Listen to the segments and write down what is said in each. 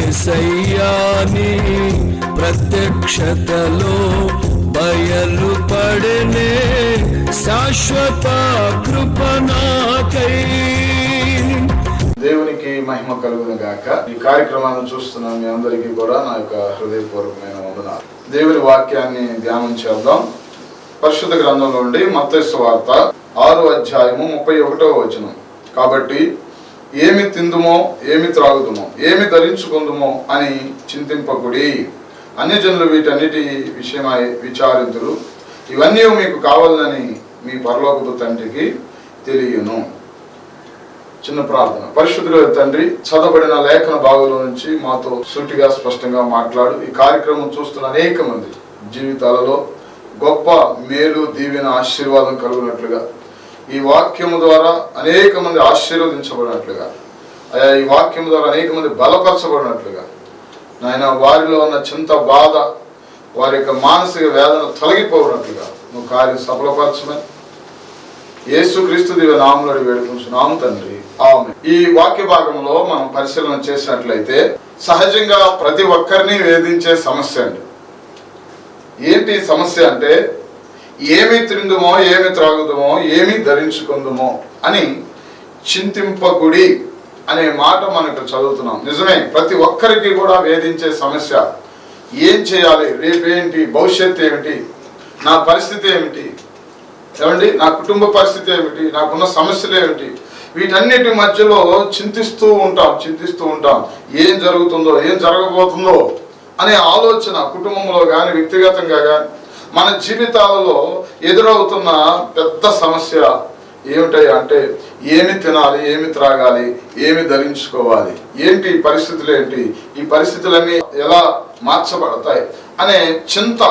యేసయ్యాని ప్రత్యక్షతలో బయలుపడనే శాశ్వత కృపణకై. దేవునికి మహిమ కలుగును గాక. ఈ కార్యక్రమాన్ని చూస్తున్న మీ అందరికీ కూడా నా యొక్క హృదయపూర్వకమైన వందనాలు. దేవుని వాక్యాన్ని ధ్యానం చేద్దాం. పరిశుద్ధ గ్రంథంలో నుండి మత్తయి సువార్త 6వ అధ్యాయము 31వ వచనం. కాబట్టి ఏమి తిందుమో, ఏమి త్రాగుదుమో, ఏమి ధరించుకుందుమో అని చింతింపకుడి. అన్యజనులు వీటన్నిటి విషయమై విచారింతురు. ఇవన్నీ మీకు కావాలని మీ పరలోకపు తండ్రికి తెలియను. చిన్న ప్రార్థన. పరిశుద్ధుడైన తండ్రి, చదవబడిన లేఖన భాగంలో నుంచి మాతో సూటిగా స్పష్టంగా మాట్లాడు. ఈ కార్యక్రమం చూస్తున్న అనేక మంది జీవితాలలో గొప్ప మేలు, దీవెన, ఆశీర్వాదం కలుగునట్లుగా, ఈ వాక్యము ద్వారా అనేక మంది ఆశీర్వదించబడినట్లుగా, ఈ వాక్యం ద్వారా అనేక మంది బలపరచబడినట్లుగా, నాయన వారిలో ఉన్న చింత, బాధ, వారి యొక్క మానసిక వేదన తొలగిపోయినట్లుగా నువ్వు కార్యం సఫలపరచమని యేసుక్రీస్తు దివ్య నామములో వేడుకుంటున్నాము తండ్రి, ఆమేన్. ఈ వాక్య భాగంలో మనం పరిశీలన చేసినట్లయితే సహజంగా ప్రతి ఒక్కరిని వేధించే సమస్య అండి. ఏంటి సమస్య అంటే, ఏమి తిందుమో, ఏమి త్రాగుదుమో, ఏమి ధరించుకుందుమో అని చింతింపకుడి అనే మాట మనకు చదువుతున్నాం. నిజమే, ప్రతి ఒక్కరికి కూడా వేధించే సమస్య. ఏం చేయాలి, రేపేంటి, భవిష్యత్తు ఏమిటి, నా పరిస్థితి ఏమిటి, ఏమండి, నా కుటుంబ పరిస్థితి ఏమిటి, నాకున్న సమస్యలు ఏమిటి, వీటన్నిటి మధ్యలో చింతిస్తూ ఉంటాం. ఏం జరుగుతుందో, ఏం జరగబోతుందో అనే ఆలోచన కుటుంబంలో కానీ, వ్యక్తిగతంగా కానీ, మన జీవితాలలో ఎదురవుతున్న పెద్ద సమస్య ఏమిటయ్యా అంటే, ఏమి తినాలి, ఏమి త్రాగాలి, ఏమి ధరించుకోవాలి, ఏంటి పరిస్థితులు, ఏంటి ఈ పరిస్థితులన్నీ ఎలా మార్చబడతాయి అనే చింత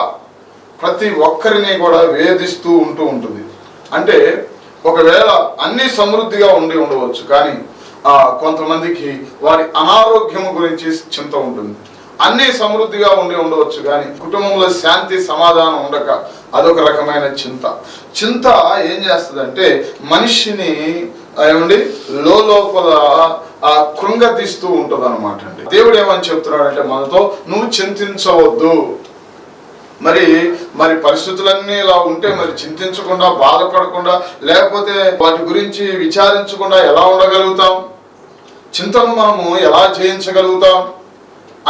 ప్రతి ఒక్కరిని కూడా వేధిస్తూ ఉంటుంది. అంటే ఒకవేళ అన్ని సమృద్ధిగా ఉండవచ్చు, కానీ కొంతమందికి వారి అనారోగ్యం గురించి చింత ఉంటుంది. అన్ని సమృద్ధిగా ఉండవచ్చు, కానీ కుటుంబంలో శాంతి, సమాధానం ఉండక అదొక రకమైన చింత ఏం చేస్తుందంటే మనిషిని ఏమండి లోపల కృంగతీస్తూ ఉంటుంది అనమాట అండి. దేవుడు ఏమని చెప్తున్నాడంటే మనతో, నువ్వు చింతించవద్దు. మరి పరిస్థితులన్నీ ఇలా ఉంటే మరి చింతించకుండా, బాధపడకుండా, లేకపోతే వాటి గురించి విచారించకుండా ఎలా ఉండగలుగుతాం? చింతను మనము ఎలా జయించగలుగుతాం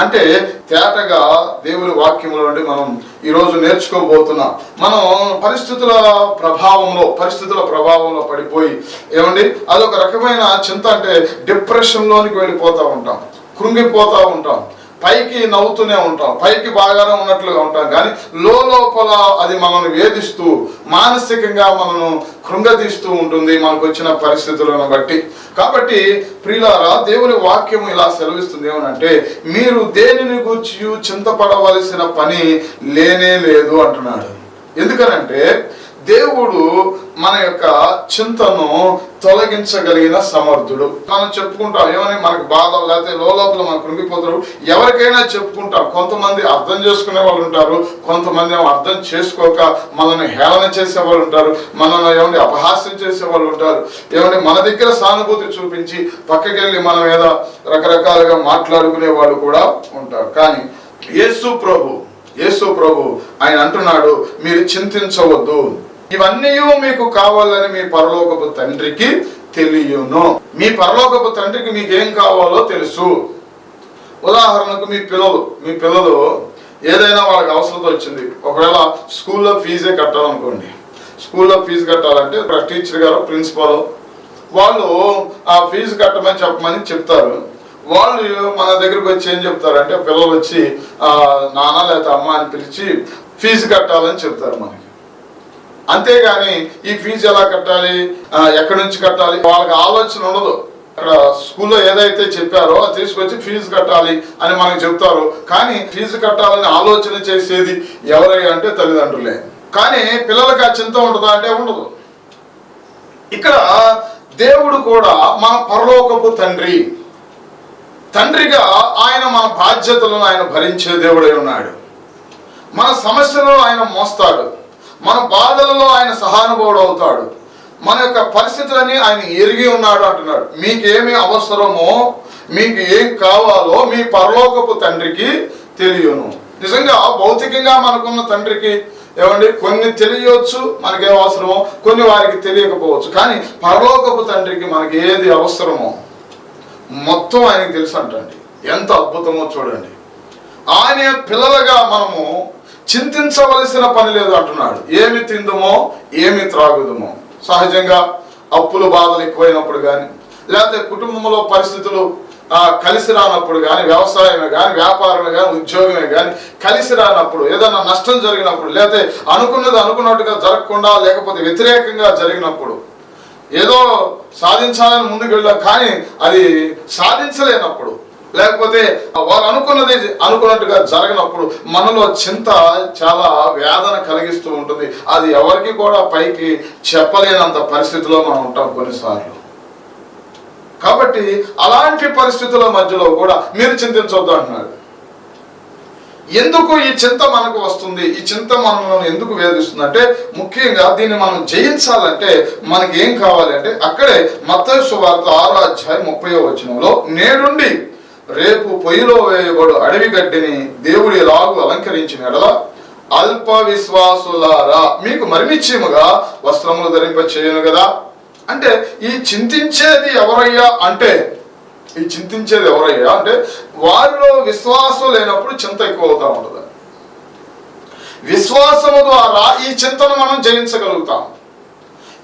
అంటే, తేటగా దేవుని వాక్యంలో నుండి మనం ఈరోజు నేర్చుకోబోతున్నాం. మనం పరిస్థితుల ప్రభావంలో పడిపోయి ఏమండి అదొక రకమైన చింత, అంటే డిప్రెషన్లోనికి వెళ్ళిపోతూ ఉంటాం, కృంగిపోతూ ఉంటాం, పైకి నవ్వుతూనే ఉంటాం, పైకి బాగానే ఉన్నట్లుగా ఉంటాం, కానీ లోపల అది మనల్ని వేధిస్తూ, మానసికంగా మనను కృంగతీస్తూ ఉంటుంది మనకు వచ్చిన పరిస్థితులను బట్టి. కాబట్టి ప్రియులారా, దేవుని వాక్యము ఇలా సెలవిస్తుంది ఏమనంటే, మీరు దేనిని గూర్చి చింతపడవలసిన పని లేనే లేదు అంటున్నాడు. ఎందుకనంటే దేవుడు మన యొక్క చింతను తొలగించగలిగిన సమర్థుడు. మనం చెప్పుకుంటాం ఏమని, మనకు బాధ లేకపోతే లోపల మనం కృంగిపోతారు, ఎవరికైనా చెప్పుకుంటాం. కొంతమంది అర్థం చేసుకునే వాళ్ళు ఉంటారు, కొంతమంది అర్థం చేసుకోక మనల్ని హేళన చేసే వాళ్ళు ఉంటారు, మనల్ని ఏమంటే అపహాస్యం చేసే వాళ్ళు ఉంటారు, ఏమంటే మన దగ్గర సానుభూతి చూపించి పక్కకెళ్ళి మన మీద రకరకాలుగా మాట్లాడుకునే వాళ్ళు కూడా ఉంటారు. కానీ యేసు ప్రభు ఆయన అంటున్నాడు, మీరు చింతించవద్దు, ఇవన్నీ మీకు కావాలని మీ పరలోకపు తండ్రికి తెలియను. మీ పరలోకపు తండ్రికి మీకు ఏం కావాలో తెలుసు. ఉదాహరణకు మీ పిల్లలు ఏదైనా వాళ్ళకి అవసరం వచ్చింది, ఒకవేళ స్కూల్లో ఫీజే కట్టాలనుకోండి. స్కూల్లో ఫీజు కట్టాలంటే టీచర్ గారు, ప్రిన్సిపాల్ వాళ్ళు ఆ ఫీజు కట్టమని చెప్పమని చెప్తారు. వాళ్ళు మన దగ్గరకు వచ్చి ఏం చెప్తారంటే, పిల్లలు వచ్చి నాన్న లేదా అమ్మ అని పిలిచి ఫీజు కట్టాలని చెప్తారు మనకి. అంతేగాని ఈ ఫీజు ఎలా కట్టాలి, ఎక్కడి నుంచి కట్టాలి వాళ్ళకి ఆలోచన ఉండదు. అక్కడ స్కూల్లో ఏదైతే చెప్పారో అది తీసుకొచ్చి ఫీజు కట్టాలి అని మనకు చెప్తారు. కానీ ఫీజు కట్టాలని ఆలోచన చేసేది ఎవరై అంటే తల్లిదండ్రులే. కానీ పిల్లలకి ఆ చింత ఉంటుందా అంటే ఉండదు. ఇక్కడ దేవుడు కూడా మన పరలోకపు తండ్రిగా ఆయన మన బాధ్యతలను ఆయన భరించే దేవుడై ఉన్నాడు. మన సమస్యలను ఆయన మోస్తాడు, మన బాధలలో ఆయన సహానుభవుడు అవుతాడు, మన యొక్క పరిస్థితులని ఆయన ఎరిగి ఉన్నాడు అంటున్నాడు. మీకేమి అవసరమో మీకు ఏం కావాలో మీ పరలోకపు తండ్రికి తెలియను. నిజంగా భౌతికంగా మనకున్న తండ్రికి ఏమండి కొన్ని తెలియవచ్చు, మనకి ఏ అవసరమో, కొన్ని వారికి తెలియకపోవచ్చు. కానీ పరలోకపు తండ్రికి మనకి ఏది అవసరమో మొత్తం ఆయనకి తెలుసు అంటండి. ఎంత అద్భుతమో చూడండి. ఆయన పిల్లలుగా మనము చింతించవలసిన పని లేదు అంటున్నాడు. ఏమి తిందుమో ఏమి త్రాగుదుమో. సహజంగా అప్పులు బాధలు ఎక్కువైనప్పుడు కానీ, లేకపోతే కుటుంబంలో పరిస్థితులు కలిసి రానప్పుడు కానీ, వ్యవసాయమే కానీ, వ్యాపారమే కానీ, ఉద్యోగమే కానీ కలిసి రానప్పుడు, ఏదైనా నష్టం జరిగినప్పుడు, లేకపోతే అనుకున్నది అనుకున్నట్టుగా జరగకుండా, లేకపోతే వ్యతిరేకంగా జరిగినప్పుడు, ఏదో సాధించాలని ముందుకు వెళ్ళాం కానీ అది సాధించలేనప్పుడు, లేకపోతే వారు అనుకున్నది అనుకున్నట్టుగా జరగనప్పుడు మనలో చింత చాలా వేదన కలిగిస్తూ ఉంటుంది. అది ఎవరికి కూడా పైకి చెప్పలేనంత పరిస్థితిలో మనం ఉంటాం కొన్నిసార్లు. కాబట్టి అలాంటి పరిస్థితుల మధ్యలో కూడా మీరు చింతించొద్దు అంటున్నాడు. ఎందుకు ఈ చింత మనకు వస్తుంది? ఈ చింత మనల్ని ఎందుకు వేధిస్తుంది అంటే, ముఖ్యంగా దీన్ని మనం జయించాలంటే మనకి ఏం కావాలి అంటే, అక్కడే మత్తయి సువార్త 6వ అధ్యాయం 30వ వచనంలో, నేడుండి రేపు పొయ్యిలో వేయబడు అడవి గడ్డిని దేవుడి ఎలాగూ అలంకరించిన ఎడల అల్ప విశ్వాసులారా మీకు మరి నిశ్చయముగా వస్త్రములు ధరింప చేయను కదా. అంటే ఈ చింతించేది ఎవరయ్యా అంటే, వారిలో విశ్వాసం లేనప్పుడు చింత ఎక్కువ అవుతా ఉంటుంది. విశ్వాసము ద్వారా ఈ చింతను మనం జయించగలుగుతాం.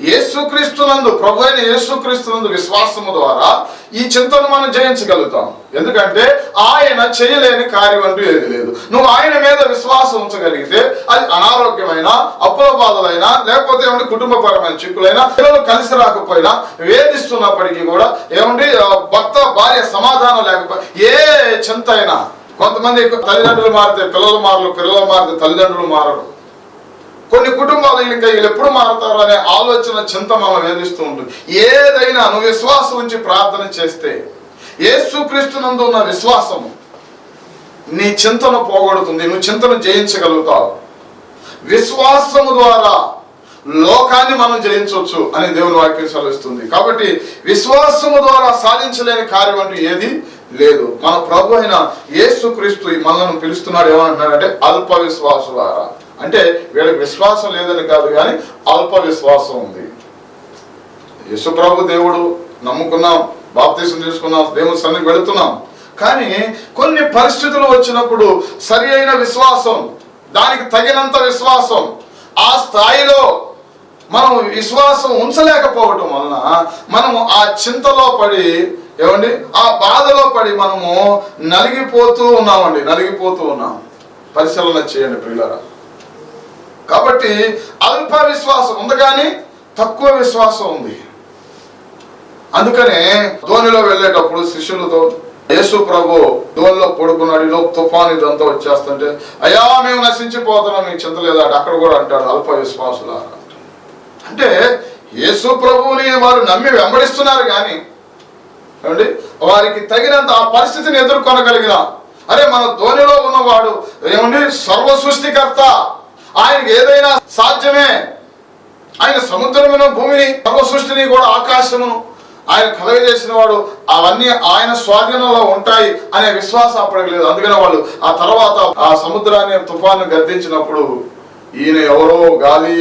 యేసుక్రీస్తునందు, ప్రభు అయిన యేసుక్రీస్తునందు విశ్వాసము ద్వారా ఈ చింతను మనం జయించగలుగుతాం. ఎందుకంటే ఆయన చేయలేని కార్యం అంటూ ఏది లేదు. నువ్వు ఆయన మీద విశ్వాసం ఉంచగలిగితే అది అనారోగ్యమైన, అప్పుల బాధలైనా, లేకపోతే ఏమంటే కుటుంబపరమైన చిక్కులైనా, పిల్లలు కలిసి రాకపోయినా, వేధిస్తున్నప్పటికీ కూడా, ఏమంటే భర్త భార్య సమాధానం లేకపోయినా, ఏ చింత అయినా, కొంతమంది తల్లిదండ్రులు మారితే పిల్లలు మారరు, పిల్లలు మారితే తల్లిదండ్రులు మారరు. కొన్ని కుటుంబాలు ఇంకా వీళ్ళు ఎప్పుడు మారుతారు అనే ఆలోచన, చింత మనం వేధిస్తూ ఉంటుంది. ఏదైనా నువ్వు విశ్వాసం ఉంచి ప్రార్థన చేస్తే, యేసుక్రీస్తునందు ఉన్న విశ్వాసము నీ చింతను పోగొడుతుంది. నువ్వు చింతను జయించగలుగుతావు. విశ్వాసము ద్వారా లోకాన్ని మనం జయించవచ్చు అని దేవుని వాక్యం సెలవిస్తుంది. కాబట్టి విశ్వాసము ద్వారా సాధించలేని కార్యం అంటూ ఏది లేదు. మన ప్రభు అయిన యేసుక్రీస్తు మనల్ని పిలుస్తున్నాడు. ఏమంటున్నాడంటే అల్ప విశ్వాసులారా. అంటే వీళ్ళకి విశ్వాసం లేదని కాదు, కానీ అల్ప విశ్వాసం ఉంది. యేసు ప్రభు దేవుడు, నమ్ముకున్నాం, బాప్తీసం తీసుకున్నాం, దేవుని సన్నిధికి వెళుతున్నాం. కానీ కొన్ని పరిస్థితులు వచ్చినప్పుడు సరి అయిన విశ్వాసం, దానికి తగినంత విశ్వాసం, ఆ స్థాయిలో మనం విశ్వాసం ఉంచలేకపోవటం వలన మనము ఆ చింతలో పడి, ఏమండి ఆ బాధలో పడి మనము నలిగిపోతూ ఉన్నాం. పరిశీలన చేయండి ప్రియులారా. కాబట్టి అల్ప విశ్వాసం ఉంది, కానీ తక్కువ విశ్వాసం ఉంది. అందుకనే ధోనిలో వెళ్ళేటప్పుడు శిష్యులతో, యేసు ప్రభు ధోనిలో పడుకున్నాడు, తుఫాను ఇదంతా వచ్చేస్తుంటే, అయ్యా మేము నశించిపోతున్నాం, మీకు చింత లేదా అంటే అక్కడ కూడా అంటాడు అల్ప విశ్వాసులారా. అంటే యేసు ప్రభువుని వారు నమ్మి వెంబడిస్తున్నారు, కానీ ఏమండి వారికి తగినంత ఆ పరిస్థితిని ఎదుర్కొనగలిగిన, అరే మన ధోనిలో ఉన్నవాడు ఏమండి సర్వ సృష్టికర్త, ఆయనకి ఏదైనా సాధ్యమే. ఆయన సముద్రమును, భూమిని, సర్వ సృష్టిని కూడా, ఆకాశమును ఆయన కలుగజేసిన వాడు, అవన్నీ ఆయన స్వాధీనంలో ఉంటాయి అనే విశ్వాసం అప్పటికి లేదు. అందుకనే వాళ్ళు ఆ తర్వాత ఆ సముద్రాన్ని, తుఫాను గద్దించినప్పుడు, ఈయన ఎవరో, గాలి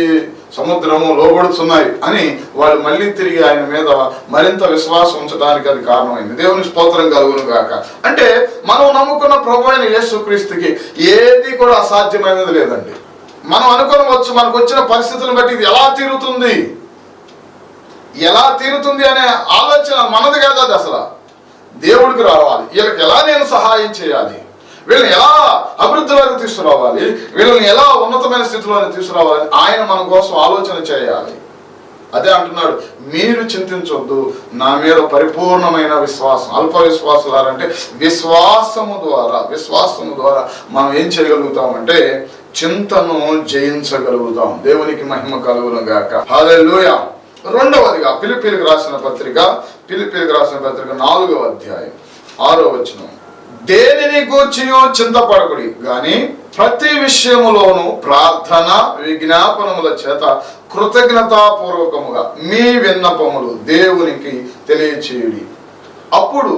సముద్రము లోబడుతున్నాయి అని వాళ్ళు మళ్ళీ తిరిగి ఆయన మీద మరింత విశ్వాసం ఉంచడానికి అది కారణమైంది. దేవుని స్తోత్రం కలుగును గాక. అంటే మనం నమ్ముకున్న ప్రభు అయిన యేసుక్రీస్తుకి ఏది కూడా అసాధ్యమైనది లేదండి. మనం అనుకోవచ్చు, మనకు వచ్చిన పరిస్థితులను బట్టి ఇది ఎలా తీరుతుంది అనే ఆలోచన మనది కాదు. అది అసలు దేవుడికి రావాలి. వీళ్ళకి ఎలా నేను సహాయం చేయాలి, వీళ్ళని ఎలా అభివృద్ధిలోకి తీసుకురావాలి, వీళ్ళని ఎలా ఉన్నతమైన స్థితిలోకి తీసుకురావాలి, ఆయన మన కోసం ఆలోచన చేయాలి. అదే అంటున్నాడు, మీరు చింతించొద్దు, నా మీద పరిపూర్ణమైన విశ్వాసం. అల్ప విశ్వాసులారంటే విశ్వాసము ద్వారా మనం ఏం చేయగలుగుతామంటే చింతను జయించగలుగుతాం. దేవునికి మహిమ కలుగును గాక. హల్లెలూయా. రెండవదిగా ఫిలిప్పీలకు రాసిన పత్రిక 4వ అధ్యాయం 6వ వచనం, దేనిని గూర్చియో చింతపడకుడి గాని ప్రతి విషయములోను ప్రార్థన విజ్ఞాపనముల చేత కృతజ్ఞతాపూర్వకముగా మీ విన్నపములు దేవునికి తెలియచేయుడి. అప్పుడు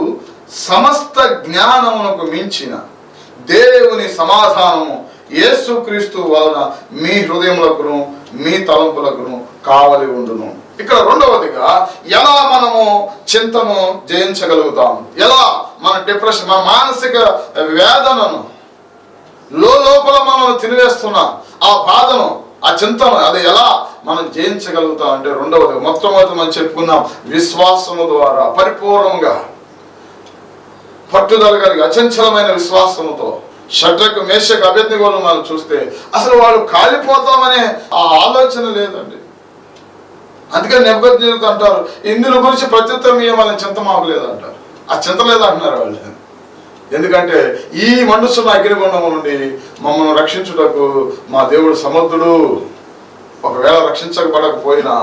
సమస్త జ్ఞానమునకు మించిన దేవుని సమాధానము యేసుక్రీస్తు వలన మీ హృదయములకును మీ తలంపులకును కావలి ఉండును. ఇక్కడ రెండవదిగా ఎలా మనము చింతను జయించగలుగుతాం, ఎలా మన డిప్రెషన్, మన మానసిక వేదనను, లోపల మనం తినివేస్తున్న ఆ బాధను, ఆ చింతను, అది ఎలా మనం జయించగలుగుతాం అంటే రెండవది, మొట్టమొదటి మనం చెప్పుకున్నాం, విశ్వాసము ద్వారా పరిపూర్ణంగా పట్టుదల కలిగి అచంచలమైన విశ్వాసముతో. షడ్రకు మేషకు అబేద్నెగోను మనం చూస్తే అసలు వాళ్ళు కాలిపోతామనే ఆ ఆలోచన లేదండి. అందుకని నెబుకద్నెజరు అంటారు, ఇందుల గురించి ప్రత్యుత్తరం ఇవ్వాలని చింత మాకు లేదంటారు. ఆ చింత లేదంటున్నారు వాళ్ళు. ఎందుకంటే ఈ మండుస్తున్న అగ్నిగుండము నుండి మమ్మల్ని రక్షించుటకు మా దేవుడు సమర్థుడు, ఒకవేళ రక్షించబడకపోయినా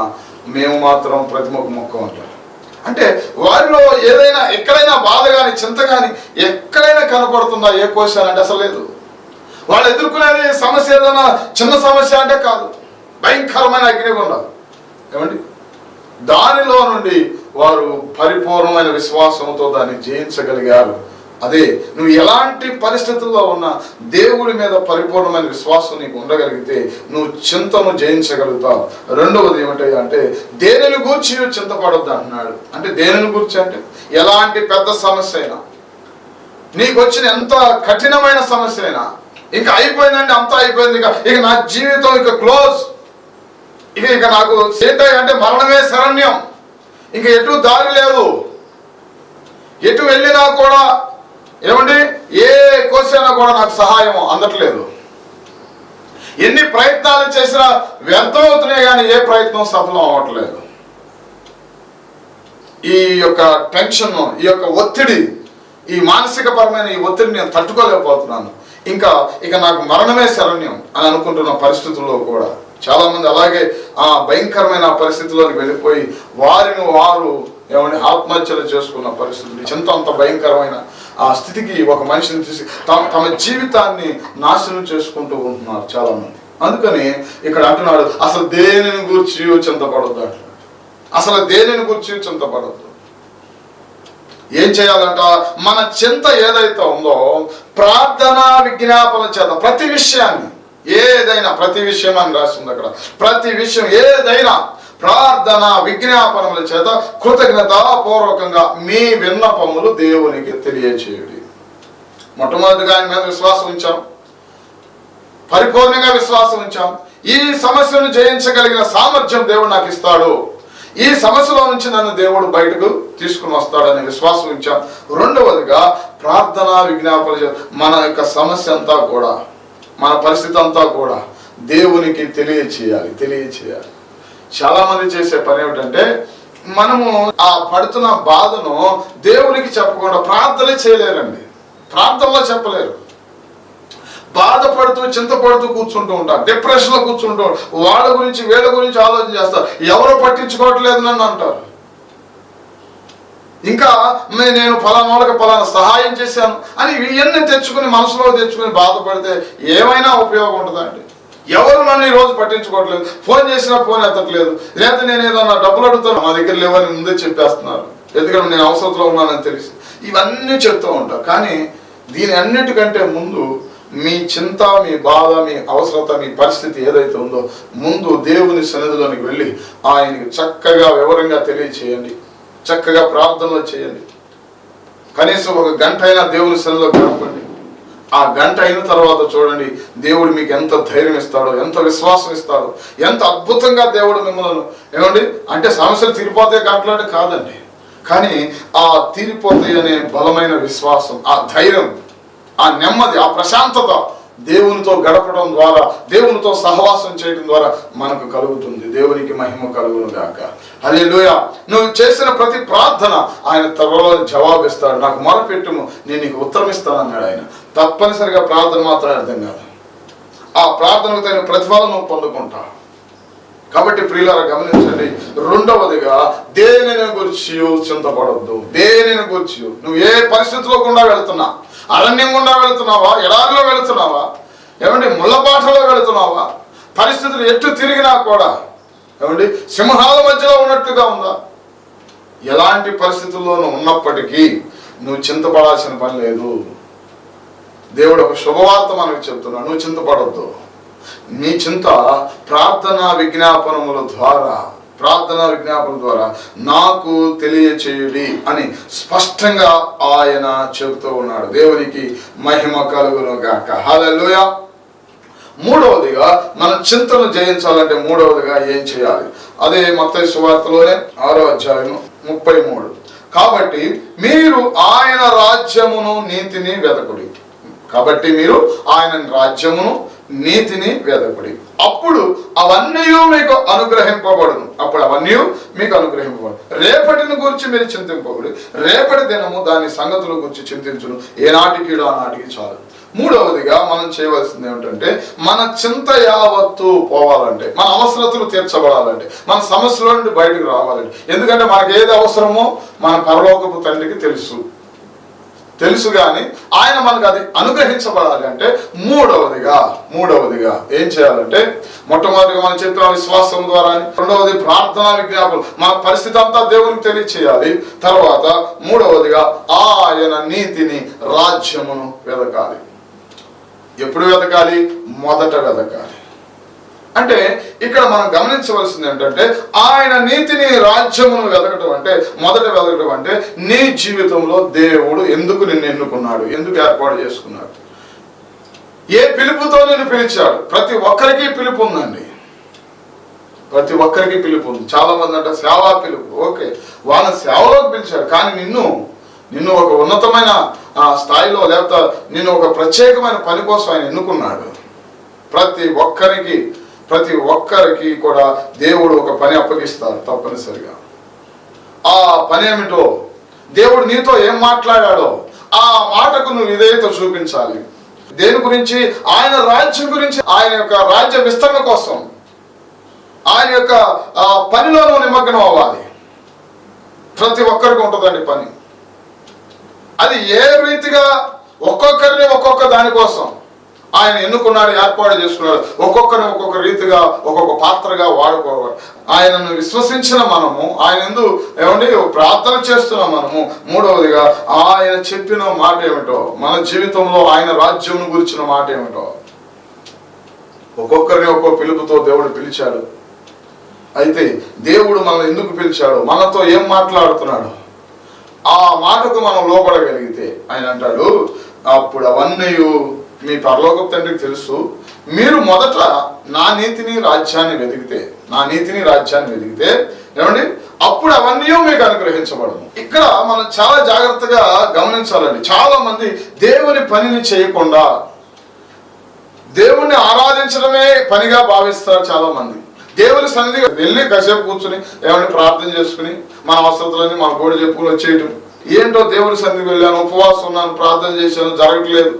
మేము మాత్రం ప్రతిమకు మొక్క అంటారు. అంటే వారిలో ఏదైనా ఎక్కడైనా బాధ కానీ చింత కానీ ఎక్కడైనా కనపడుతుందా? ఏ క్వశ్చన్ అంటే అసలు లేదు. వాళ్ళు ఎదుర్కొనేది సమస్య ఏదైనా చిన్న సమస్య అంటే కాదు, భయంకరమైన అగ్నిగుండం. ఏమండి, దానిలో నుండి వారు పరిపూర్ణమైన విశ్వాసంతో దాన్ని జయించగలిగారు. అదే, నువ్వు ఎలాంటి పరిస్థితుల్లో ఉన్నా దేవుడి మీద పరిపూర్ణమైన విశ్వాసం నీకు ఉండగలిగితే నువ్వు చింతను జయించగలుగుతావు. రెండవది ఏమిటి అంటే దేనిని గూర్చి చింతపడొద్దు అంటున్నాడు. అంటే దేనిని గూర్చి అంటే ఎలాంటి పెద్ద సమస్య అయినా, నీకు వచ్చిన ఎంత కఠినమైన సమస్య అయినా, ఇంకా అయిపోయిందంటే అంతా అయిపోయింది, ఇక నా జీవితం ఇక క్లోజ్, ఇక నాకు ఏంటంటే అంటే మరణమే శరణ్యం, ఇంక ఎటు దారి లేదు, ఎటు వెళ్ళినా కూడా ఏమండి ఏ క్వశ్చన్ కూడా నాకు సహాయం అందట్లేదు, ఎన్ని ప్రయత్నాలు చేసినా వ్యర్థం అవుతున్నాయి కానీ ఏ ప్రయత్నం సఫలం అవ్వట్లేదు. ఈ యొక్క టెన్షన్, ఈ యొక్క ఒత్తిడి, ఈ మానసిక పరమైన ఈ ఒత్తిడిని నేను తట్టుకోలేకపోతున్నాను, ఇక నాకు మరణమే శరణ్యం అని అనుకుంటున్న పరిస్థితుల్లో కూడా చాలా మంది అలాగే ఆ భయంకరమైన పరిస్థితుల్లోకి వెళ్ళిపోయి వారిని వారు ఏమంటే ఆత్మహత్యలు చేసుకున్న పరిస్థితులు, చింత అంత భయంకరమైన ఆ స్థితికి ఒక మనిషిని తీసి తమ జీవితాన్ని నాశనం చేసుకుంటూ ఉంటున్నారు చాలా మంది. అందుకని ఇక్కడ అంటున్నాడు, అసలు దేనిని గురించి చింతపడొద్దు అంటున్నాడు. అసలు దేనిని గురించి చింతపడొద్దు. ఏం చేయాలంట? మన చింత ఏదైతే ఉందో ప్రార్థన విజ్ఞాపన చేత ప్రతి విషయాన్ని, ఏదైనా ప్రతి విషయం అని రాసింది అక్కడ, ప్రతి విషయం ఏదైనా ప్రార్థన విజ్ఞాపనముల చేత కృతజ్ఞతాపూర్వకంగా మీ విన్నపములు దేవునికి తెలియచేయుడి. మొట్టమొదటిగా ఆయన మీద విశ్వాసం ఉంచాం, పరిపూర్ణంగా విశ్వాసం ఉంచాం. ఈ సమస్యను జయించగలిగిన సామర్థ్యం దేవుడు నాకు ఇస్తాడు, ఈ సమస్యలో నుంచి నన్ను దేవుడు బయటకు తీసుకుని వస్తాడని విశ్వాసం ఉంచాం. రెండవదిగా ప్రార్థన విజ్ఞాపన చేత మన యొక్క సమస్య అంతా కూడా, మన పరిస్థితి అంతా కూడా దేవునికి తెలియచేయాలి. చాలా మంది చేసే పని ఏమిటంటే మనము ఆ పడుతున్న బాధను దేవునికి చెప్పకుండా ప్రార్థన చేయలేరండి, ప్రార్థనలో చెప్పలేరు. బాధపడుతూ చింతపడుతూ కూర్చుంటూ ఉంటారు, డిప్రెషన్లో కూర్చుంటూ వాళ్ళ గురించి వీళ్ళ గురించి ఆలోచన చేస్తారు, ఎవరు పట్టించుకోవట్లేదు నన్ను అంటారు. ఇంకా నేను ఫలానా ఫలానా సహాయం చేశాను అని ఇవన్నీ తెచ్చుకుని మనసులో తెచ్చుకుని బాధపడితే ఏమైనా ఉపయోగం ఉంటుందండి? ఎవరు నన్ను ఈరోజు పట్టించుకోవట్లేదు, ఫోన్ చేసినా ఫోన్ ఎత్తట్లేదు, లేదా నేను ఏదన్నా డబ్బులు అడుగుతాను మా దగ్గర లేవని ముందే చెప్పేస్తున్నారు, ఎందుకంటే నేను అవసరంలో ఉన్నానని తెలిసి ఇవన్నీ చెప్తూ ఉంటారు. కానీ దీని అన్నిటికంటే ముందు మీ చింత, మీ బాధ, మీ అవసరత, మీ పరిస్థితి ఏదైతే ఉందో ముందు దేవుని సన్నిధిలోనికి వెళ్ళి ఆయనకి చక్కగా వివరంగా తెలియచేయండి, చక్కగా ప్రార్థనలు చేయండి. కనీసం ఒక గంట అయినా దేవుని సన్నిధిలో గడపండి. ఆ గంట అయిన తర్వాత చూడండి దేవుడు మీకు ఎంత ధైర్యం ఇస్తాడో, ఎంత విశ్వాసం ఇస్తాడో, ఎంత అద్భుతంగా దేవుడు మిమ్మల్ని ఏమండి అంటే సమస్యలు తీరిపోతాయి గంటలంటే కాదండి, కానీ ఆ తీరిపోతాయి అనే బలమైన విశ్వాసం, ఆ ధైర్యం, ఆ నెమ్మది, ఆ ప్రశాంతత దేవునితో గడపడం ద్వారా, దేవునితో సహవాసం చేయడం ద్వారా మనకు కలుగుతుంది. దేవునికి మహిమ కలుగును గాక. హల్లెలూయా. నువ్వు చేసిన ప్రతి ప్రార్థన ఆయన త్వరలో జవాబిస్తాడు. నాకు మొరపెట్టుము, నేను నీకు ఉత్తరం ఇస్తాను అన్నాడు ఆయన. తప్పనిసరిగా ప్రార్థన మాత్రమే అర్థం కాదు, ఆ ప్రార్థనకు తగిన ప్రతిఫలం నువ్వు పొందుకుంటావు. కాబట్టి ప్రియులారా గమనించండి, రెండవదిగా దేనిని గురించి చింతపడొద్దు. దేనిని గురించి నువ్వు ఏ పరిస్థితిలో గుండా వెళుతున్నా, అరణ్యం గుండా వెళుతున్నావా, ఎడారిలో వెళుతున్నావా, ఏమంటే ముళ్ళబాటలో వెళుతున్నావా, పరిస్థితులు ఎటు తిరిగినా కూడా ఏమండి సింహాల మధ్యలో ఉన్నట్టుగా ఉందా, ఎలాంటి పరిస్థితుల్లోనూ ఉన్నప్పటికీ నువ్వు చింతపడాల్సిన పని లేదు. దేవుడు ఒక శుభవార్త మనకు చెప్తున్నాడు, నువ్వు చింతపడొద్దు. నీ చింత ప్రార్థనా విజ్ఞాపనముల ద్వారా నాకు తెలియచేయుడి అని స్పష్టంగా ఆయన చెబుతూ ఉన్నాడు. దేవునికి మహిమ కలుగును గాక. హల్లెలూయా. మూడవదిగా మన చింతను జయించాలంటే మూడవదిగా ఏం చేయాలి? అదే మత్తయి సువార్తలోనే 6వ అధ్యాయం 33. కాబట్టి మీరు ఆయన రాజ్యమును నీతిని వెదకుడి. కాబట్టి మీరు ఆయన రాజ్యమును నీతిని వెదకుడి, అప్పుడు అవన్నీ మీకు అనుగ్రహింపబడును. రేపటిని గురించి మీరు చింతింపబడి, రేపటి దినము దాని సంగతుల గురించి చింతించును. ఏనాటికిడో ఆనాటికి చాలు. మూడవదిగా మనం చేయవలసింది ఏమిటంటే, మన చింత యావత్తు పోవాలంటే, మన అవసరతలు తీర్చబడాలంటే, మన సమస్యల నుండి బయటకు రావాలంటే. ఎందుకంటే మనకు ఏది అవసరమో మన పరలోకపు తండ్రికి తెలుసు కానీ ఆయన మనకు అది అనుగ్రహించబడాలి అంటే మూడవదిగా ఏం చేయాలంటే, మొట్టమొదటిగా మనం చెప్పిన విశ్వాసం ద్వారా, రెండవది ప్రార్థనా విజ్ఞాపనం, మన పరిస్థితి అంతా దేవునికి తెలియచేయాలి. తర్వాత మూడవదిగా ఆయన నీతిని రాజ్యమును వెదకాలి. ఎప్పుడు వెతకాలి? మొదట వెతకాలి. అంటే ఇక్కడ మనం గమనించవలసింది ఏంటంటే, ఆయన నీతిని రాజ్యమును వెతకటం అంటే, మొదట వెతకటం అంటే, నీ జీవితంలో దేవుడు ఎందుకు నిన్ను ఎన్నుకున్నాడు, ఎందుకు ఏర్పాటు చేసుకున్నాడు, ఏ పిలుపుతో నిన్ను పిలిచాడు. ప్రతి ఒక్కరికి పిలుపు ఉందండి, ప్రతి ఒక్కరికి పిలుపు ఉంది. చాలా మంది అంటే సేవా పిలుపు, ఓకే, వాళ్ళ సేవలోకి పిలిచాడు. కానీ నిన్ను ఒక ఉన్నతమైన స్థాయిలో, లేకపోతే నిన్ను ఒక ప్రత్యేకమైన పని కోసం ఆయన ఎన్నుకున్నాడు. ప్రతి ఒక్కరికి కూడా దేవుడు ఒక పని అప్పగిస్తారు తప్పనిసరిగా. ఆ పని ఏమిటో, దేవుడు నీతో ఏం మాట్లాడాడో ఆ మాటకు నువ్వు విధేయత చూపించాలి. దేని గురించి? ఆయన రాజ్యం గురించి, ఆయన యొక్క రాజ్య విస్తరణ కోసం, ఆయన యొక్క పనిలో నువ్వు నిమగ్నం అవ్వాలి. ప్రతి ఒక్కరికి ఉంటుందండి పని. అది ఏ రీతిగా ఒక్కొక్కరిని ఒక్కొక్క దానికోసం ఆయన ఎన్నుకున్నాడు, ఏర్పాటు చేసుకున్నాడు. ఒక్కొక్కరిని ఒక్కొక్క రీతిగా, ఒక్కొక్క పాత్రగా వాడుకోవాలి. ఆయనను విశ్వసించిన మనము, ఆయన ఎందు ప్రార్థన చేస్తున్న మనము, మూడవదిగా ఆయన చెప్పిన మాట ఏమిటో, మన జీవితంలో ఆయన రాజ్యం గురించిన మాట ఏమిటో. ఒక్కొక్కరిని ఒక్కొక్క పిలుపుతో దేవుడు పిలిచాడు. అయితే దేవుడు మనల్ని ఎందుకు పిలిచాడు, మనతో ఏం మాట్లాడుతున్నాడు, ఆ మాటకు మనం లోపడగలిగితే ఆయన అంటాడు, అప్పుడు అవన్నీ మీ పరలోకపు తండ్రికి తెలుసు. మీరు మొదట నా నీతిని రాజ్యాన్ని వెతికితే ఏమండి, అప్పుడు అవన్నీ మీకు అనుగ్రహించబడదు. ఇక్కడ మనం చాలా జాగ్రత్తగా గమనించాలండి. చాలా మంది దేవుని పనిని చేయకుండా దేవుణ్ణి ఆరాధించడమే పనిగా భావిస్తారు. చాలా మంది దేవుని సన్నిధికి వెళ్ళి కాసేపు కూర్చుని ఏమంటే ప్రార్థన చేసుకుని మన అవసరతలన్నీ మన గోడు చెప్పుకుని వచ్చేయటం. ఏంటో దేవుని సన్నిధికి వెళ్ళాను, ఉపవాసం ఉన్నాను, ప్రార్థన చేశాను, జరగట్లేదు.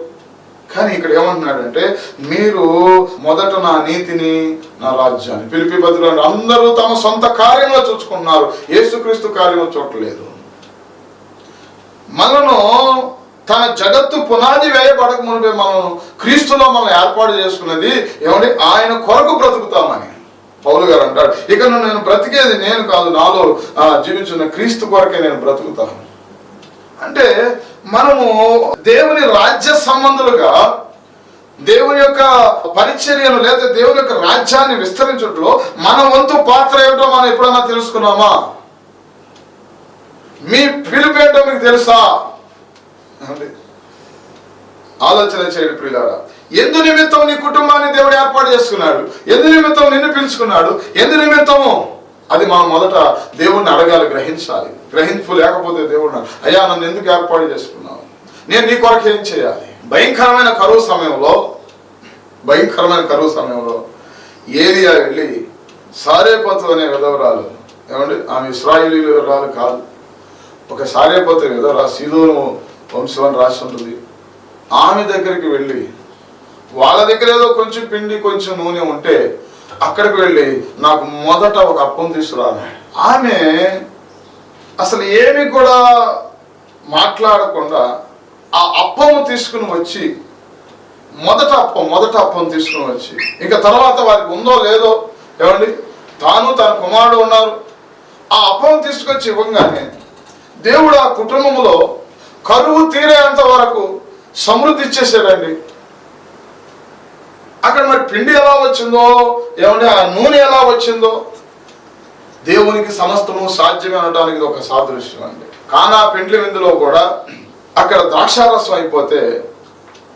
కానీ ఇక్కడ ఏమంటున్నాడంటే, మీరు మొదట నా నీతిని నా రాజ్యాన్ని. ఫిలిప్పీ పత్రికలో అందరూ తమ సొంత కార్యంలో చూసుకుంటున్నారు, యేసుక్రీస్తు కార్యంలో చూడలేదు. మనను తన జగత్తు పునాది వేయబడక మునిపే మనం క్రీస్తులో మనం ఏర్పాటు చేసుకున్నది ఏమంటే ఆయన కొరకు బ్రతుకుతామని పౌలు గారు అంటాడు. ఇక నేను బ్రతికేది నేను కాదు, నాలో జీవించిన క్రీస్తు కొరకే నేను బ్రతుకుతాను. అంటే మనము దేవుని రాజ్య సంబంధులుగా దేవుని యొక్క పరిచర్యను లేదా దేవుని యొక్క రాజ్యాన్ని విస్తరించడంలో మన వంతు పాత్ర ఏమిటో మనం ఎప్పుడైనా తెలుసుకున్నామా? మీ పిలుపు ఏంటో మీకు తెలుసా? ఆలోచన చేయండి ప్రియులారా. ఎందు నిమిత్తం నీ కుటుంబాన్ని దేవుడు ఏర్పాటు చేసుకున్నాడు, ఎందు నిమిత్తం నిన్ను పిలుచుకున్నాడు, ఎందు నిమిత్తము అది మనం మొదట దేవుణ్ణి అడగాలి, గ్రహించాలి. గ్రహింపు లేకపోతే దేవుడు అయ్యా నన్ను ఎందుకు ఏర్పాటు చేసుకున్నావు, నేను నీ కొరకు ఏం చేయాలి? భయంకరమైన కరువు సమయంలో ఏలియా వెళ్ళి సారేపతు అనే విధవరాలు, ఏమండి ఆమె ఇశ్రాయేలీయుల విధవరాలు కాదు, ఒక సారేపతు విధవరాలు, సీదోను వంశం అని రాసి ఉంటుంది. ఆమె దగ్గరికి వెళ్ళి, వాళ్ళ దగ్గర ఏదో కొంచెం పిండి కొంచెం నూనె ఉంటే అక్కడికి వెళ్ళి నాకు మొదట ఒక అప్పం తీసుకురాను. ఆమె అసలు ఏమి కూడా మాట్లాడకుండా ఆ అప్పము తీసుకుని వచ్చి మొదట అప్పం తీసుకుని వచ్చి, ఇంకా తర్వాత వారికి ఉందో లేదో ఏమండి, తాను తన కుమారుడు ఉన్నారు, ఆ అప్పం తీసుకొచ్చి ఇవ్వగానే దేవుడు ఆ కుటుంబంలో కరువు తీరేంత వరకు సమృద్ధి ఇచ్చేసాడండి. అక్కడ మరి పిండి ఎలా వచ్చిందో, ఏమంటే ఆ నూనె ఎలా వచ్చిందో, దేవునికి సమస్తము సాధ్యమే అనడానికి ఇది ఒక సాదృశ్యం అండి. కానా పెండ్లి విందులో కూడా అక్కడ ద్రాక్షారసం అయిపోతే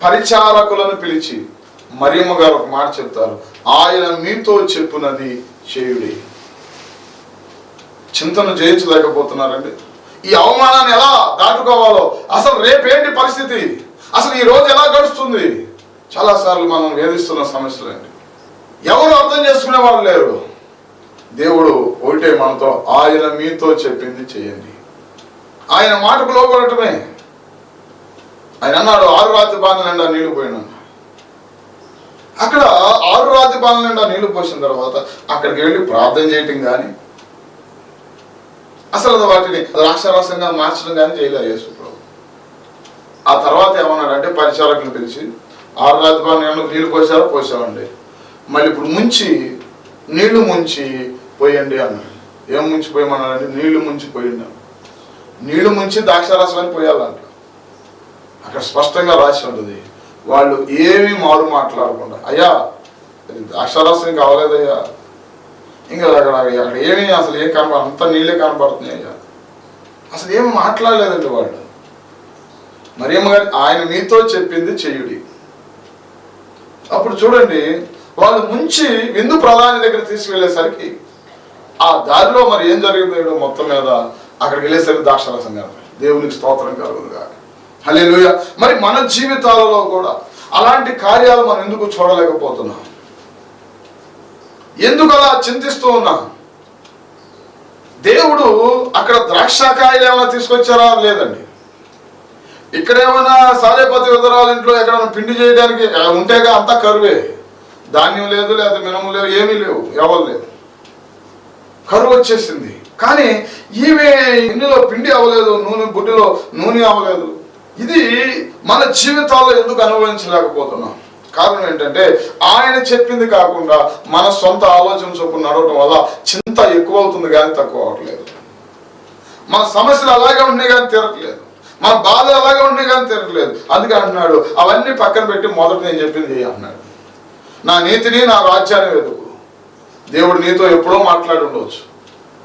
పరిచారకులను పిలిచి మరియమ్మ గారు ఒక మాట చెప్తారు, ఆయన మీతో చెప్పునది చేయుడి. చింతను జయించలేకపోతున్నారండి. ఈ అవమానాన్ని ఎలా దాటుకోవాలో, అసలు రేపేంటి పరిస్థితి, అసలు ఈ రోజు ఎలా గడుస్తుంది, చాలాసార్లు మనం వేధిస్తున్న సమస్యలు అండి. ఎవరు అర్థం చేసుకునే వాళ్ళు లేరు. దేవుడు ఒకటే మనతో, ఆయన మీతో చెప్పింది చేయండి. ఆయన మాటకు లోబడటమే. ఆయన అన్నాడు 6 రాతి బాణల నిండా నీళ్లు పోయినా. అక్కడ 6 రాతి బాణల నిండా నీళ్లు పోసిన తర్వాత అక్కడికి వెళ్ళి ప్రార్థన చేయటం కానీ, అసలు వాటిని ద్రాక్షారసంగా మార్చడం కానీ చేయలేదు యేసు ప్రభు. ఆ తర్వాత ఏమన్నాడంటే పరిచారకులను పిలిచి 6 రాతి బాణల నీళ్లు పోసామండి, మళ్ళీ ఇప్పుడు నీళ్లు ముంచి పోయండి అన్నాడు. ఏం ముంచి పోయమన్నాడంటే నీళ్లు ముంచి పోయింది. నీళ్లు ముంచి ద్రాక్షారసాన్ని పోయాలంట. అక్కడ స్పష్టంగా రాసి ఉంటుంది. వాళ్ళు ఏమీ మారు మాట్లాడకుండా, అయ్యా ద్రాక్షారసం కావలేదయ్యా, ఇంకా అక్కడ ఏమీ అసలు ఏం అంత నీళ్ళే కనపడుతున్నాయి అయ్యా, అసలు ఏమి మాట్లాడలేదండి వాళ్ళు. మరియమ్మ గారు ఆయన మీతో చెప్పింది చెయ్యుడి. అప్పుడు చూడండి, వాళ్ళు ముంచి విందు ప్రధాని దగ్గర తీసుకువెళ్ళేసరికి ఆ దారిలో మరి ఏం జరిగిందో మొత్తం మీద అక్కడికి వెళ్ళేసరికి ద్రాక్షారసం కనపడి, దేవునికి స్తోత్రం కలుగునుగా. హల్లెలూయా. మరి మన జీవితాలలో కూడా అలాంటి కార్యాలు మనం ఎందుకు చూడలేకపోతున్నాం? ఎందుకు అలా చింతిస్తూ ఉన్నాం? దేవుడు అక్కడ ద్రాక్షకాయలు ఏమైనా తీసుకొచ్చారా? లేదండి. ఇక్కడ ఏమైనా సారేపతి విధరాల ఇంట్లో ఎక్కడైనా పిండి చేయడానికి ఉంటేగా అంతా కరువే. ధాన్యం లేదు, లేదా మినము లేవు, ఏమీ లేవు, ఎవరు లేదు, కరువు వచ్చేసింది. కానీ ఈమె ఇందులో పిండి అవ్వలేదు, బుడ్డిలో నూనె అవ్వలేదు. ఇది మన జీవితాల్లో ఎందుకు అనుభవించలేకపోతున్నాం? కారణం ఏంటంటే ఆయన చెప్పింది కాకుండా మన సొంత ఆలోచన చొప్పున నడవడం వల్ల చింత ఎక్కువ అవుతుంది కానీ తక్కువ అవట్లేదు. మన సమస్యలు అలాగే ఉన్నాయి కానీ తీరట్లేదు, మన బాధలు అలాగే ఉన్నాయి కానీ తీరట్లేదు. అందుకే అంటున్నాడు, అవన్నీ పక్కన పెట్టి మొదట నేను చెప్పింది చేయి అన్నాడు. నా నీతిని, నా రాజ్యాన్ని వెతుకు. దేవుడు నీతో ఎప్పుడో మాట్లాడి ఉండవచ్చు,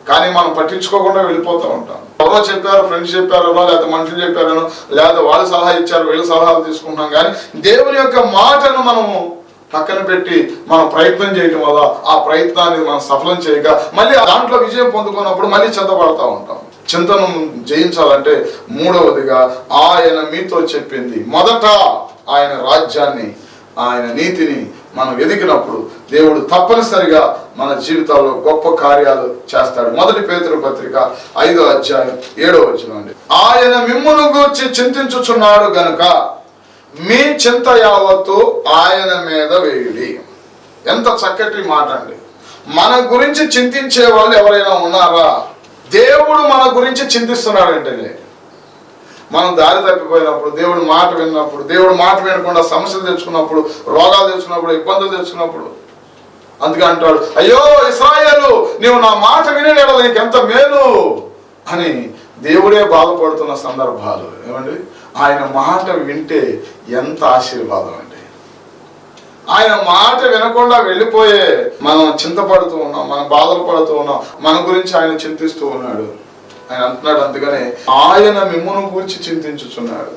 కానీ మనం పట్టించుకోకుండా వెళ్ళిపోతూ ఉంటాం. ఎవరో చెప్పారు, ఫ్రెండ్స్ చెప్పారనో, లేకపోతే మనుషులు చెప్పారనో, లేదా వాళ్ళు సలహా ఇచ్చారు, వీళ్ళు సలహాలు తీసుకుంటాం. కానీ దేవుని యొక్క మాటను మనము పక్కన పెట్టి మనం ప్రయత్నం చేయటం వల్ల ఆ ప్రయత్నాన్ని మనం సఫలం చేయక మళ్ళీ దాంట్లో విజయం పొందుకున్నప్పుడు మళ్ళీ చింతపడతా ఉంటాం. చింతను జయించాలంటే మూడవదిగా ఆయన మీతో చెప్పింది, మొదట ఆయన రాజ్యాన్ని, ఆయన నీతిని మనం ఎదిగినప్పుడు దేవుడు తప్పనిసరిగా మన జీవితాల్లో గొప్ప కార్యాలు చేస్తాడు. 1 పేతురు పత్రిక 5వ అధ్యాయం 7వ వచనం అండి. ఆయన మిమ్మును గూర్చి చింతించుచున్నాడు గనుక మీ చింత యావత్తు ఆయన మీద వేయుడి. ఎంత చక్కటి మాట అండి. మన గురించి చింతించే వాళ్ళు ఎవరైనా ఉన్నారా? దేవుడు మన గురించి చింతిస్తున్నాడంటే, మనం దారి తప్పిపోయినప్పుడు, దేవుడు మాట విన్నప్పుడు, దేవుడు మాట వినకుండా సమస్యలు తెచ్చుకున్నప్పుడు, రోగాలు తెచ్చుకున్నప్పుడు, ఇబ్బందులు తెచ్చుకున్నప్పుడు, అందుకే అంటాడు, అయ్యో ఇశ్రాయేలు, నీవు నా మాట వినే నీకు ఎంత మేలు అని దేవుడే బాధపడుతున్న సందర్భాలు. ఏమండి, ఆయన మాట వింటే ఎంత ఆశీర్వాదం అండి. ఆయన మాట వినకుండా వెళ్ళిపోయే మనం చింతపడుతూ ఉన్నాం, మనం బాధలు పడుతూ ఉన్నాం, మన గురించి ఆయన చింతిస్తూ ఉన్నాడు. ఆయన అంటున్నాడు, అందుకనే ఆయన మిమ్మును గురించి చింతించుచున్నాడు.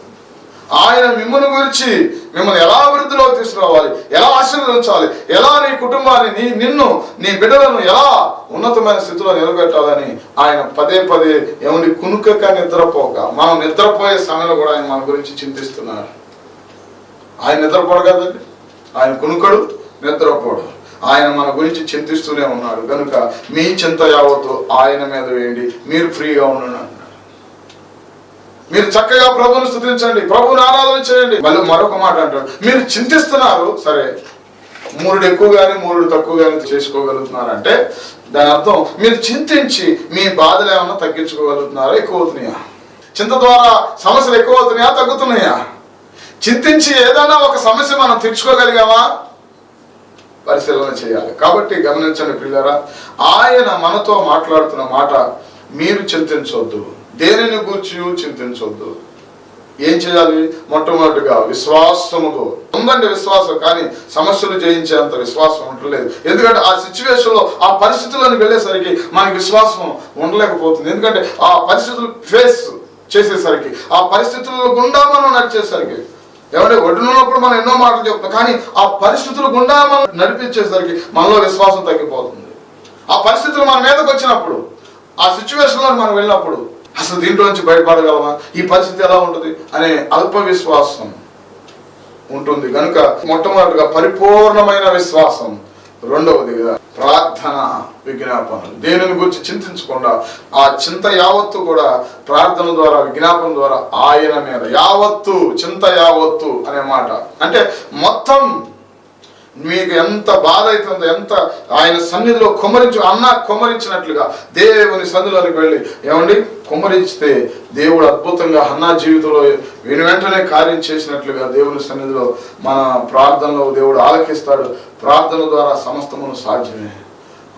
ఆయన మిమ్మును గురించి మిమ్మల్ని ఎలా అభివృద్ధిలో తీసుకురావాలి, ఎలా ఆశీర్వదించాలి, ఎలా నీ కుటుంబాన్ని, నిన్ను, నీ బిడ్డలను ఎలా ఉన్నతమైన స్థితిలో నిలబెట్టాలని ఆయన పదే ఏమండి కునుకక నిద్రపోక, మనం నిద్రపోయే సమయంలో కూడా ఆయన మన గురించి చింతిస్తున్నాడు. ఆయన నిద్రపోడు కదండి, ఆయన కునుకడు, నిద్రపోడు. ఆయన మన గురించి చింతిస్తూనే ఉన్నాడు. కనుక మీ చింత యావత్తు ఆయన మీద వేయండి, మీరు ఫ్రీగా ఉండండి అన్నాడు. మీరు చక్కగా ప్రభువును స్తుతించండి, ప్రభువుని ఆరాధన చేయండి. మళ్ళీ మరొక మాట అంటాడు, మీరు చింతిస్తున్నారు సరే, 3 ఎక్కువ కానీ 3 తక్కువ కానీ చేసుకోగలుగుతున్నారంటే దాని అర్థం మీరు చింతించి మీ బాధలు ఏమన్నా తగ్గించుకోగలుగుతున్నారా, ఎక్కువ అవుతున్నాయా? చింత ద్వారా సమస్యలు ఎక్కువ అవుతున్నాయా, తగ్గుతున్నాయా? చింతించి ఏదైనా ఒక సమస్య మనం తీర్చుకోగలిగామా? పరిశీలన చేయాలి. కాబట్టి గమనించండి ప్రియులారా, ఆయన మనతో మాట్లాడుతున్న మాట, మీరు చింతించొద్దు, దేనిని గూర్చి చింతించొద్దు. ఏం చేయాలి? మొట్టమొదటిగా విశ్వాసముతో ఉందండి. విశ్వాసం, కానీ సమస్యలు జయించేంత విశ్వాసం ఉండలేదు. ఎందుకంటే ఆ సిచ్యువేషన్లో, ఆ పరిస్థితులను వెళ్ళేసరికి మనకి విశ్వాసం ఉండలేకపోతుంది. ఎందుకంటే ఆ పరిస్థితులు ఫేస్ చేసేసరికి, ఆ పరిస్థితుల గుండా మనం నడిచేసరికి, ఎవరి ఒడ్డునున్నప్పుడు మనం ఎన్నో మాటలు చెప్తాం, కానీ ఆ పరిస్థితుల గుండా మనం నడిపించేసరికి మనలో విశ్వాసం తగ్గిపోతుంది. ఆ పరిస్థితులు మన మీదకి వచ్చినప్పుడు, ఆ సిచ్యువేషన్లో మనం వెళ్ళినప్పుడు అసలు దీంట్లో నుంచి బయటపడగలమా, ఈ పరిస్థితి ఎలా ఉంటుంది అనే అల్ప విశ్వాసం ఉంటుంది. కనుక మొట్టమొదటిగా పరిపూర్ణమైన విశ్వాసం, రెండవదిగా ప్రార్థన విజ్ఞాపనలు. దేనిని గురించి చింతించకుండా ఆ చింత యావత్తు కూడా ప్రార్థన ద్వారా, విజ్ఞాపన ద్వారా ఆయన మీద యావత్తు, చింత యావత్తు అనే మాట అంటే మొత్తం మీకు ఎంత బాధ అవుతుందో, ఎంత ఆయన సన్నిధిలో కుమ్మరించినట్లుగా దేవుని సన్నిధిలోనికి వెళ్ళి ఏమండి కుమ్మరిస్తే దేవుడు అద్భుతంగా హన్నా జీవితంలో వెంటనే కార్యం చేసినట్లుగా దేవుని సన్నిధిలో మన ప్రార్థనలో దేవుడు ఆలకిస్తాడు. ప్రార్థన ద్వారా సమస్తమును సాధ్యమే.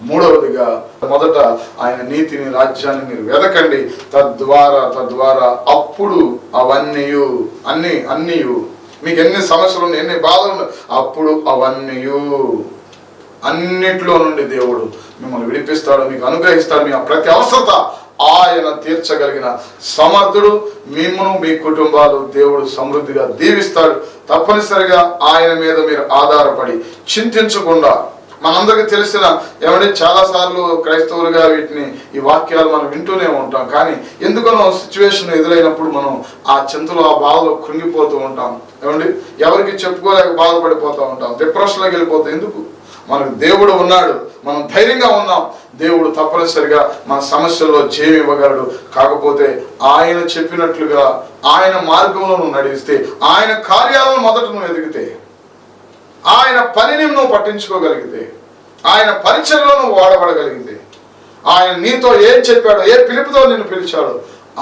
మూడవదిగా మొదట ఆయన నీతిని, రాజ్యాన్ని మీరు వెదకండి, తద్వారా అప్పుడు అవన్నీ మీకు ఎన్ని సమస్యలు ఉన్నాయి, ఎన్ని బాధలు ఉన్నాయి, అప్పుడు అవన్నీ అన్నిట్లో నుండి దేవుడు మిమ్మల్ని విడిపిస్తాడు, మీకు అనుగ్రహిస్తాడు. మీ ప్రతి అవసరత ఆయన తీర్చగలిగిన సమర్థుడు. మిమ్మను, మీ కుటుంబాలు దేవుడు సమృద్ధిగా దీవిస్తాడు. తప్పనిసరిగా ఆయన మీద మీరు ఆధారపడి చింతించకుండా, మనందరికీ తెలిసిన ఏమంటే చాలా సార్లు క్రైస్తవులుగా ఈ వాక్యాలు మనం వింటూనే ఉంటాం, కానీ ఎందుకనో సిచ్యువేషన్ ఎదురైనప్పుడు మనం ఆ చింతలో, ఆ బాధలో కృంగిపోతూ ఉంటాం. ఏమండి ఎవరికి చెప్పుకోలేక బాధపడిపోతూ ఉంటాం, డిప్రెషన్లోకి వెళ్ళిపోతాం. ఎందుకు? మనకు దేవుడు ఉన్నాడు, మనం ధైర్యంగా ఉన్నాం. దేవుడు తప్పనిసరిగా మన సమస్యల్లో జయం ఇవ్వగలడు. కాకపోతే ఆయన చెప్పినట్లుగా ఆయన మార్గంలో నువ్వు నడిస్తే, ఆయన కార్యాలను మొదట నువ్వు ఎదిగితే, ఆయన పనిని నువ్వు పట్టించుకోగలిగితే, ఆయన పరిచయంలో నువ్వు వాడబడగలిగితే, ఆయన నీతో ఏం చెప్పాడో, ఏ పిలుపుతో నిన్ను పిలిచాడో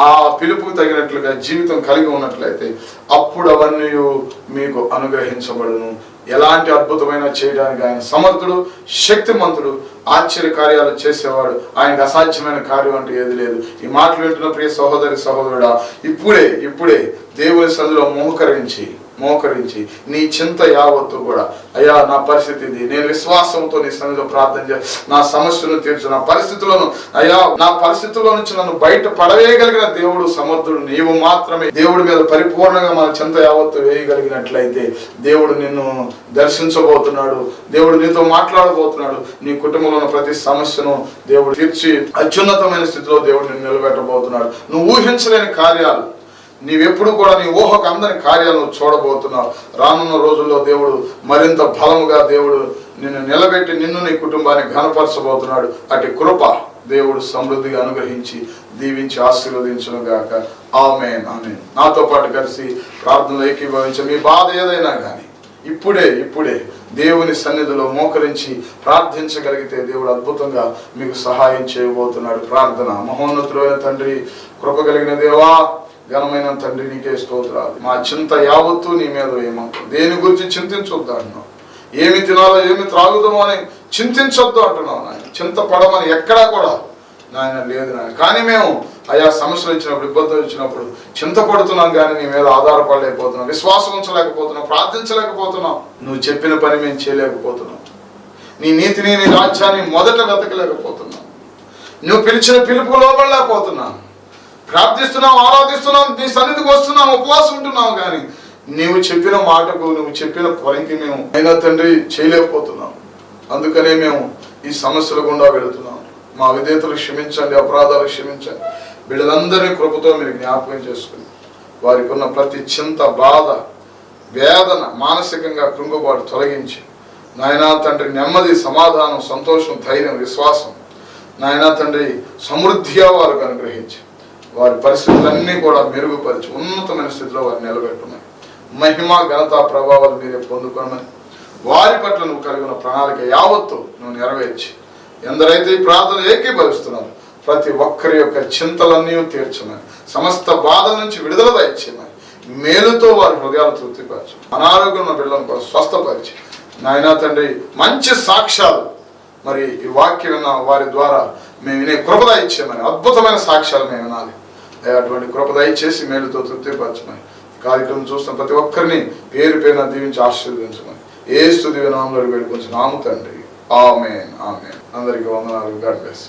ఆ పిలుపుకు తగినట్లుగా జీవితం కలిగి ఉన్నట్లయితే అప్పుడు అవన్నీ మీకు అనుగ్రహించబడును. ఎలాంటి అద్భుతమైన చేయడానికి ఆయన సమర్థుడు, శక్తిమంతుడు, ఆశ్చర్య కార్యాలు చేసేవాడు. ఆయనకు అసాధ్యమైన కార్యం అంటే ఏది లేదు. ఈ మాటలు వింటున్న ప్రియ సహోదరి, సహోదరుడా, ఇప్పుడే దేవుని సన్నిధిలో మోకరించి నీ చింత యావత్తు కూడా, అయ్యా నా పరిస్థితి ఇది, నేను విశ్వాసంతో నీ సన్నిధిలో ప్రార్థన చేసి నా సమస్యను తీర్చు, నా పరిస్థితులను, అయ్యా నా పరిస్థితుల్లో నుంచి నన్ను బయట పడవేయగలిగిన దేవుడు సమర్థుడు, నీవు మాత్రమే. దేవుడి మీద పరిపూర్ణంగా మన చింత యావత్తు వేయగలిగినట్లయితే దేవుడు నిన్ను దర్శించబోతున్నాడు, దేవుడు నీతో మాట్లాడబోతున్నాడు. నీ కుటుంబంలో ఉన్న ప్రతి సమస్యను దేవుడు తీర్చి అత్యున్నతమైన స్థితిలో దేవుడు నిన్ను నిలబెట్టబోతున్నాడు. నువ్వు ఊహించలేని కార్యాలు, నీవెప్పుడు కూడా నీ ఊహకు అందని కార్యాలను చూడబోతున్నావు. రానున్న రోజుల్లో దేవుడు మరింత బలముగా దేవుడు నిన్ను నిలబెట్టి నిన్ను, నీ కుటుంబాన్ని ఘనపరచబోతున్నాడు. అటు కృప దేవుడు సమృద్ధిగా అనుగ్రహించి దీవించి ఆశీర్వదించును గాక. ఆమేన్, ఆమేన్. నాతో పాటు కలిసి ప్రార్థనలో ఏకీభవించి మీ బాధ ఏదైనా కానీ ఇప్పుడే దేవుని సన్నిధిలో మోకరించి ప్రార్థించగలిగితే దేవుడు అద్భుతంగా మీకు సహాయం చేయబోతున్నాడు. ప్రార్థన. మహోన్నతుడైన తండ్రి, కృప కలిగిన దేవా, ఘనమైన తండ్రి, నీకే స్తోత్రాలు. మా చింత యావత్తు నీ మీద ఏమంటావు. దేని గురించి చింతించొద్దు అంటున్నావు. ఏమి తినాలో, ఏమి త్రాగుదామో అని చింతించొద్దు అంటున్నావు నాయన. చింత పడమని ఎక్కడా కూడా నాయన లేదు నాయన. కానీ మేము ఆయా సమస్యలు ఇచ్చినప్పుడు, ఇబ్బందులు ఇచ్చినప్పుడు చింతపడుతున్నాం, కానీ నీ మీద ఆధారపడలేకపోతున్నాం, విశ్వాసం ఉంచలేకపోతున్నాం, ప్రార్థించలేకపోతున్నాం. నువ్వు చెప్పిన పని మేము చేయలేకపోతున్నాం. నీ నీతిని, నీ రాజ్యాన్ని మొదట వెతకలేకపోతున్నాం. నువ్వు పిలిచిన పిలుపు లోపడలేకపోతున్నాం. ప్రార్థిస్తున్నాం, ఆరాధిస్తున్నాం, నీ సన్నిధికి వస్తున్నాం, ఉపవాసం ఉంటున్నాం, కానీ నీవు చెప్పిన మాటకు, నువ్వు చెప్పిన పనికి మేము అయినా తండ్రి చేయలేకపోతున్నాం. అందుకనే మేము ఈ సమస్యల గుండా వెళుతున్నాం. మా విధేయతలు క్షమించండి, అపరాధాలు క్షమించండి. వీళ్ళందరినీ కృపతో మీరు జ్ఞాపకం చేసుకుని వారికి ఉన్న ప్రతి చింత, బాధ, వేదన, మానసికంగా కృంగుబాటు తొలగించి నాయనా తండ్రి నెమ్మది, సమాధానం, సంతోషం, ధైర్యం, విశ్వాసం నాయనా తండ్రి సమృద్ధిగా వారికి అనుగ్రహించి వారి పరిస్థితులన్నీ కూడా మెరుగుపరిచి ఉన్నతమైన స్థితిలో వారిని నిలబెట్టమని, మహిమ, ఘనత, ప్రభావాలు మీరే పొందుకోమని, వారి పట్ల నువ్వు కలిగిన ప్రణాళిక యావత్తు నువ్వు నెరవేర్చి ఎందరైతే ఈ ప్రార్థన ఏకీభవిస్తున్నారు ప్రతి ఒక్కరి యొక్క చింతలన్నీ తీర్చమని, సమస్త బాధల నుంచి విడుదల దయచేయమని, మేలుతో వారి హృదయాలు తృప్తిపరచు, అనారోగ్యం ఉన్న బిడ్డలను కూడా స్వస్థపరిచి నాయనా తండ్రి మంచి సాక్ష్యాలు మరి ఈ వాక్యం విన్న వారి ద్వారా మేము వినే కృప దయచేయమని, అద్భుతమైన సాక్ష్యాలు మేము వినాలి. అటువంటి కృప దయచేసి మేలుతో తృప్తిపరచమని కార్యక్రమం చూస్తున్న ప్రతి ఒక్కరిని పేరు పేరున దీవించి ఆశీర్వదించమని యేసు దివ్య నామములో వేడుకొంచున్నాము తండ్రి. ఆమేన్. ఆమేన్. అందరికీ వందనాలు. God bless.